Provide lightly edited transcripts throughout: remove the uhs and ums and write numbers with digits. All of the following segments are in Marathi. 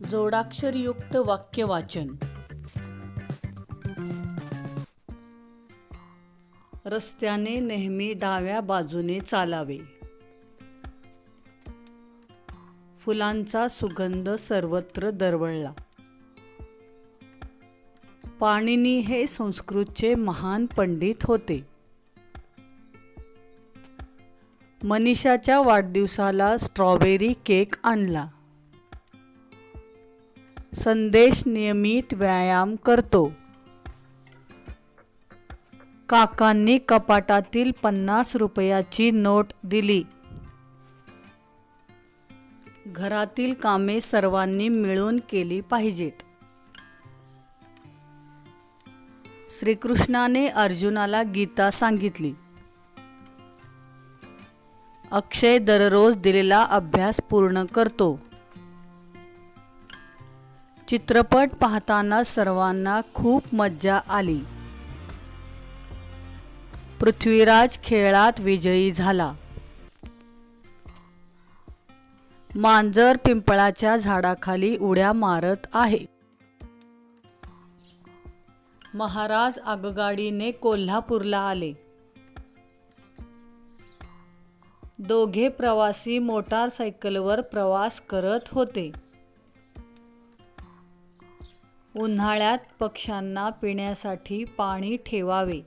जोडाक्षरयुक्त वाक्य वाचन. रस्त्याने नेहमी डाव्या बाजूने चालावे. फुलांचा सुगंध सर्वत्र दरवळला. पाणिनी हे संस्कृतचे महान पंडित होते. मनीषाच्या वाढदिवसाला स्ट्रॉबेरी केक आणला. संदेश नियमित व्यायाम करतो. काकांनी कपाटातील 50 रुपयाची नोट दिली. घरातील कामे सर्वांनी मिळून केली पाहिजेत. श्रीकृष्णाने अर्जुनाला गीता सांगितली. अक्षय दररोज दिलेला अभ्यास पूर्ण करतो. चित्रपट पाहताना सर्वांना खूप मज्जा आली. पृथ्वीराज खेळात विजयी झाला. मांजर पिंपळाच्या झाडाखाली उड्या मारत आहे. महाराज आगगाडीने कोल्हापूरला आले. दोघे प्रवासी मोटारसायकलवर प्रवास करत होते. उन्हाळ्यात पक्ष्यांना पिण्यासाठी पाणी ठेवावे.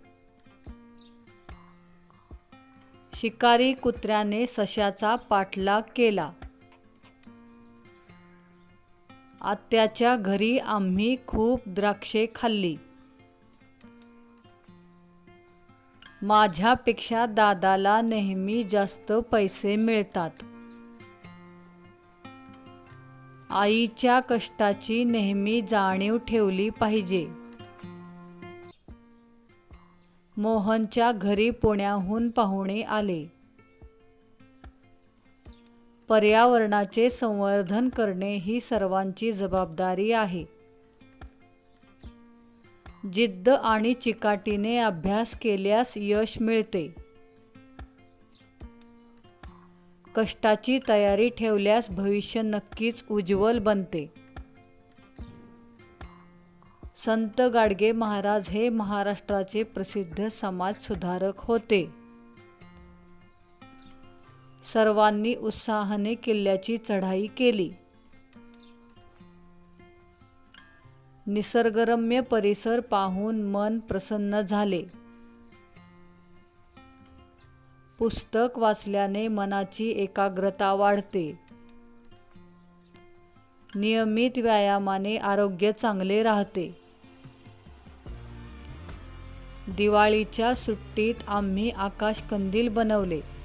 शिकारी कुत्र्याने सश्याचा पाठलाग केला. आत्याच्या घरी आम्ही खूप द्राक्षे खाल्ली. माझ्यापेक्षा दादाला नेहमी जास्त पैसे मिळतात. आईच्या कष्टाची नेहमी जाणीव ठेवली पाहिजे. मोहनच्या घरी पुण्याहून पाहुणे आले. पर्यावरणाचे संवर्धन करणे ही सर्वांची जबाबदारी आहे. जिद्द आणि चिकाटीने अभ्यास केल्यास यश मिळते. कष्टाची तयारी ठेवल्यास भविष्य नक्कीच उज्ज्वल बनते. संत गाडगे महाराज हे महाराष्ट्राचे प्रसिद्ध समाजसुधारक होते. सर्वांनी उत्साहाने किल्ल्याची चढाई केली. निसर्गरम्य परिसर पाहून मन प्रसन्न झाले. पुस्तक वाचल्याने मनाची एकाग्रता वाढते. नियमित व्यायामाने आरोग्य चांगले राहते. दिवाळीच्या सुट्टीत आम्ही आकाशकंदील बनवले.